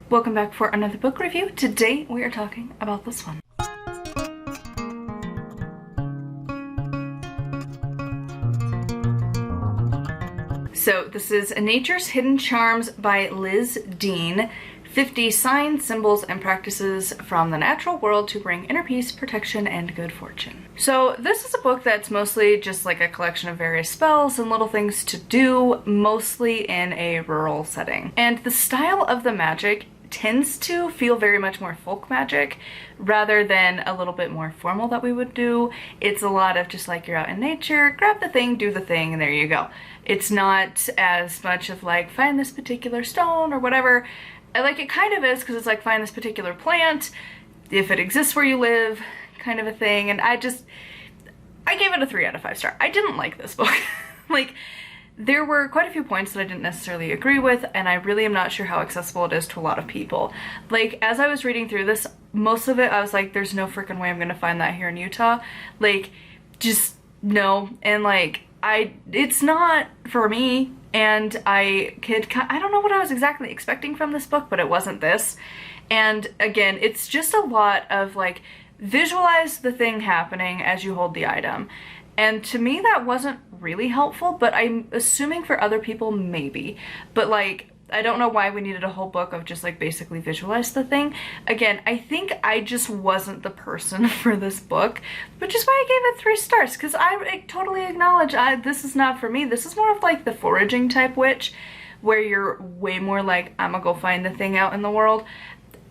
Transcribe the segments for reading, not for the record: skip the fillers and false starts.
Welcome back for another book review. Today we are talking about this one. So this is Nature's Hidden Charms by Liz Dean. 50 signs, symbols, and practices from the natural world to bring inner peace, protection, and good fortune. So this is a book that's mostly just like a collection of various spells and little things to do, mostly in a rural setting. And the style of the magic tends to feel very much more folk magic rather than a little bit more formal that we would do. It's a lot of just like you're out in nature, grab the thing, do the thing, and there you go. It's not as much of like find this particular stone or whatever. Like it kind of is, because it's like find this particular plant if it exists where you live kind of a thing. And I gave it a 3 out of 5 stars. I didn't like this book. Like there were quite a few points that I didn't necessarily agree with, and I really am not sure how accessible it is to a lot of people. Like as I was reading through this, most of it I was like, there's no freaking way I'm gonna find that here in Utah. Like just no. And like it's not for me. And I don't know what I was exactly expecting from this book, but it wasn't this. And again, it's just a lot of like, visualize the thing happening as you hold the item. And to me, that wasn't really helpful, but I'm assuming for other people, maybe. But like, I don't know why we needed a whole book of just like basically visualize the thing. Again, I think I just wasn't the person for this book, which is why I gave it 3 stars, because I totally acknowledge this is not for me. This is more of like the foraging type witch, where you're way more like, I'm gonna go find the thing out in the world.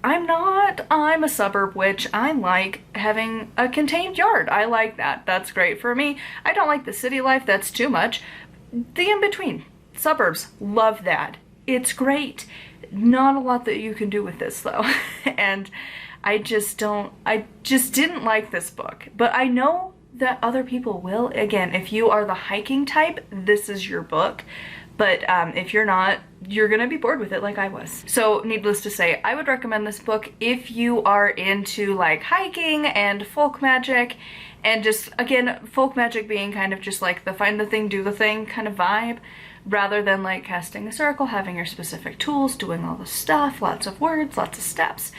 I'm not. I'm a suburb witch. I like having a contained yard. I like that. That's great for me. I don't like the city life. That's too much. The in-between. Suburbs. Love that. It's great. Not a lot that you can do with this though. And I just didn't like this book. But I know that other people will. Again, if you are the hiking type, this is your book. But if you're not, you're gonna be bored with it like I was. So needless to say, I would recommend this book if you are into like hiking and folk magic, and just, again, folk magic being kind of just like the find the thing, do the thing kind of vibe, rather than like casting a circle, having your specific tools, doing all the stuff, lots of words, lots of steps.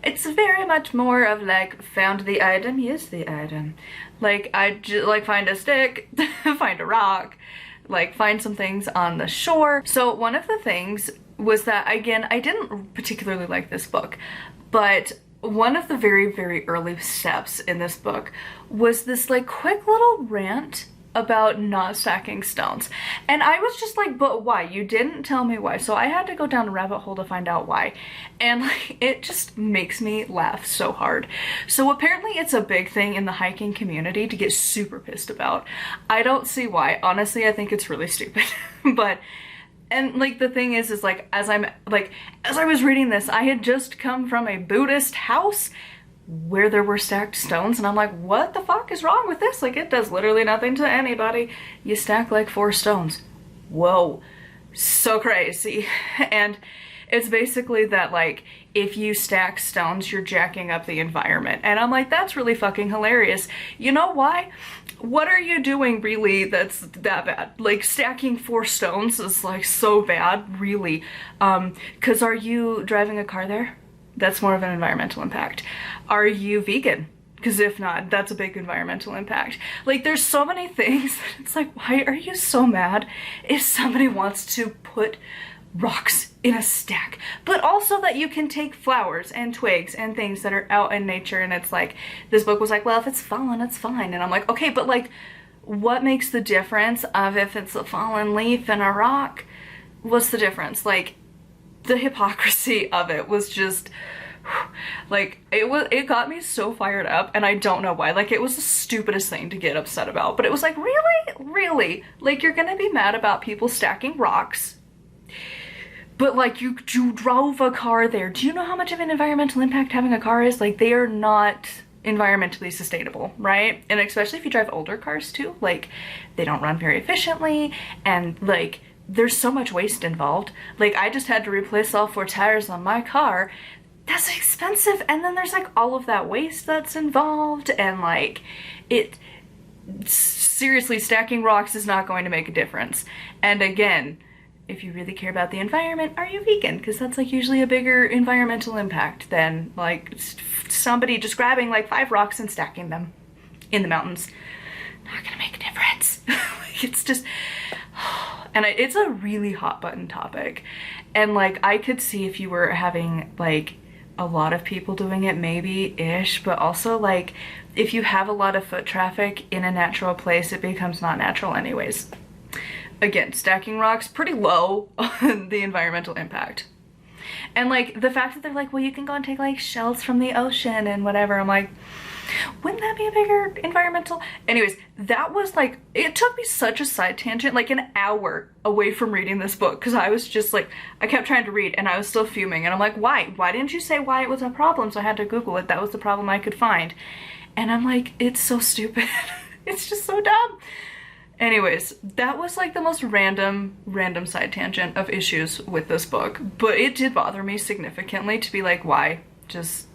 It's very much more of like, found the item, use the item. Like, like find a stick, find a rock, like find some things on the shore. So one of the things was that, again, I didn't particularly like this book, but one of the very, very early steps in this book was this like quick little rant about not stacking stones. And I was just like, but why? You didn't tell me why. So I had to go down a rabbit hole to find out why. And like, it just makes me laugh so hard. So apparently it's a big thing in the hiking community to get super pissed about. I don't see why. Honestly, I think it's really stupid. And like the thing is like, as I was reading this, I had just come from a Buddhist house where there were stacked stones, and I'm like, what the fuck is wrong with this? Like, it does literally nothing to anybody. You stack like 4 stones. Whoa, so crazy. And it's basically that like, if you stack stones, you're jacking up the environment. And I'm like, that's really fucking hilarious. You know why? What are you doing really that's that bad? Like, stacking 4 stones is like so bad, really. 'Cause are you driving a car there? That's more of an environmental impact. Are you vegan? Because if not, that's a big environmental impact. Like, there's so many things that it's like, why are you so mad if somebody wants to put rocks in a stack? But also that you can take flowers and twigs and things that are out in nature, and it's like, this book was like, well, if it's fallen, it's fine. And I'm like, okay, but like, what makes the difference of if it's a fallen leaf and a rock? What's the difference? Like, the hypocrisy of it was just, like, it got me so fired up, and I don't know why. Like, it was the stupidest thing to get upset about, but it was like, really? Like, you're gonna be mad about people stacking rocks, but like, you drove a car there. Do you know how much of an environmental impact having a car is? Like, they are not environmentally sustainable, right? And especially if you drive older cars too, like, they don't run very efficiently, and like, there's so much waste involved. Like, I just had to replace all 4 tires on my car. That's expensive. And then there's like all of that waste that's involved, and like, seriously, stacking rocks is not going to make a difference. And again, if you really care about the environment, are you vegan? Because that's like usually a bigger environmental impact than like somebody just grabbing like 5 rocks and stacking them in the mountains. Not gonna make a difference. It's just, and it's a really hot button topic. And like, I could see if you were having like a lot of people doing it, maybe-ish, but also like, if you have a lot of foot traffic in a natural place, it becomes not natural anyways. Again, stacking rocks, pretty low on the environmental impact. And like, the fact that they're like, well, you can go and take like shells from the ocean and whatever, I'm like, wouldn't that be a bigger environmental? Anyways, that was like, it took me such a side tangent, like an hour away from reading this book, because I was just like, I kept trying to read and I was still fuming, and I'm like, why didn't you say why it was a problem? So I had to Google it. That was the problem I could find. And I'm like, it's so stupid. It's just so dumb. Anyways, that was like the most random side tangent of issues with this book, but it did bother me significantly to be like, why? Just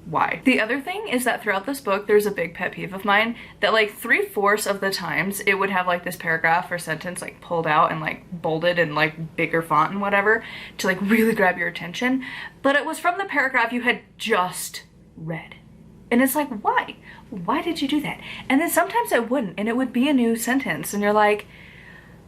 why? The other thing is that throughout this book, there's a big pet peeve of mine that like 3/4 of the times it would have like this paragraph or sentence like pulled out and like bolded and like bigger font and whatever to like really grab your attention, but it was from the paragraph you had just read. And it's like, why? Why did you do that? And then sometimes it wouldn't, and it would be a new sentence, and you're like,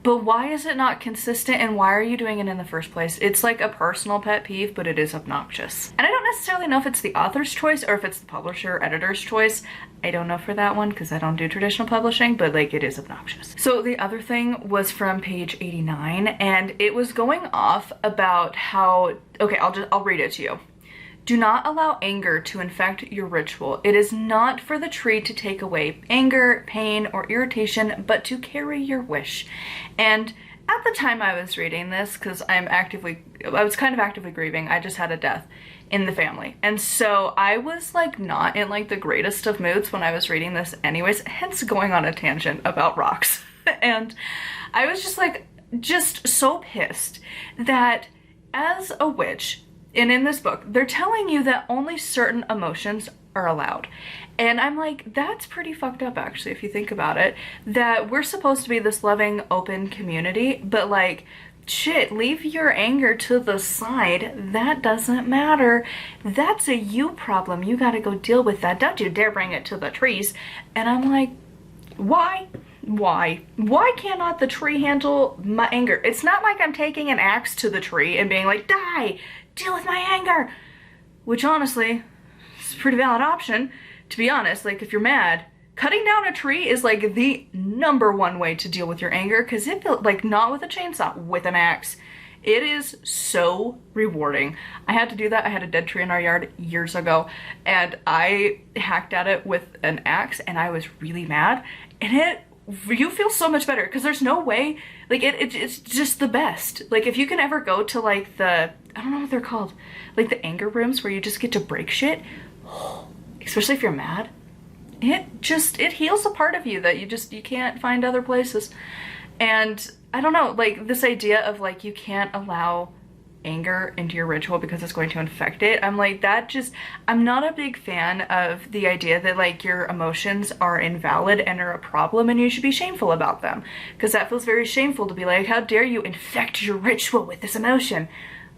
but why is it not consistent, and why are you doing it in the first place? It's like a personal pet peeve, but it is obnoxious. And I don't necessarily know if it's the author's choice or if it's the publisher or editor's choice. I don't know for that one because I don't do traditional publishing, but like, it is obnoxious. So the other thing was from page 89, and it was going off about how, okay, I'll read it to you. Do not allow anger to infect your ritual. It is not for the tree to take away anger, pain, or irritation, but to carry your wish. And at the time I was reading this, because I was kind of actively grieving. I just had a death in the family. And so I was like not in like the greatest of moods when I was reading this anyways, hence going on a tangent about rocks. And I was just like, just so pissed that as a witch, and in this book, they're telling you that only certain emotions are allowed. And I'm like, that's pretty fucked up actually, if you think about it, that we're supposed to be this loving, open community, but like, shit, leave your anger to the side. That doesn't matter. That's a you problem. You gotta go deal with that. Don't you dare bring it to the trees. And I'm like, why? Why cannot the tree handle my anger? It's not like I'm taking an axe to the tree and being like, die! Deal with my anger, which honestly is a pretty valid option, to be honest. Like, if you're mad, cutting down a tree is like the #1 way to deal with your anger, because it feels like, not with a chainsaw, with an axe. It is so rewarding. I had to do that. I had a dead tree in our yard years ago, and I hacked at it with an axe, and I was really mad, and you feel so much better, because there's no way, like, it's just the best. Like, if you can ever go to like the, I don't know what they're called, like the anger rooms where you just get to break shit, especially if you're mad, it heals a part of you that you can't find other places. And I don't know, like this idea of like, you can't allow anger into your ritual because it's going to infect it. I'm like, I'm not a big fan of the idea that like your emotions are invalid and are a problem and you should be shameful about them, because that feels very shameful to be like, how dare you infect your ritual with this emotion?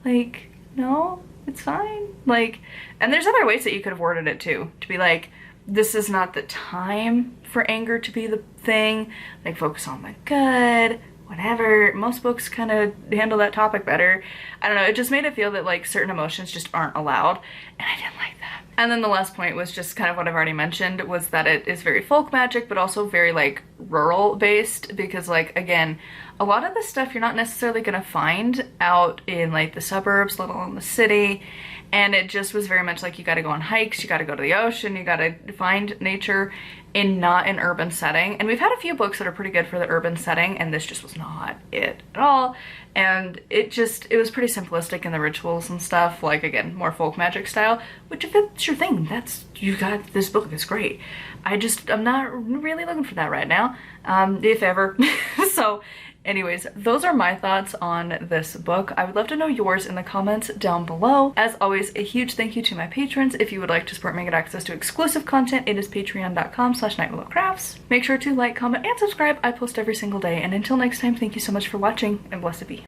Like, no, it's fine. Like, and there's other ways that you could have worded it too, to be like, this is not the time for anger to be the thing, like focus on the good, whatever. Most books kind of handle that topic better. I don't know, it just made it feel that like certain emotions just aren't allowed, and I didn't like that. And then the last point was just kind of what I've already mentioned, was that it is very folk magic, but also very like rural based, because like, again, a lot of the stuff you're not necessarily gonna find out in like the suburbs, let alone the city. And it just was very much like, you gotta go on hikes, you gotta go to the ocean, you gotta find nature in not an urban setting. And we've had a few books that are pretty good for the urban setting, and this just was not it at all. And it was pretty simplistic in the rituals and stuff, like, again, more folk magic style, which if it's your thing, you got this book, it's great. I'm not really looking for that right now, if ever. So anyways, those are my thoughts on this book. I would love to know yours in the comments down below. As always, a huge thank you to my patrons. If you would like to support me and get access to exclusive content, it is patreon.com/nightwillowcrafts. Make sure to like, comment, and subscribe. I post every single day. And until next time, thank you so much for watching, and blessed be.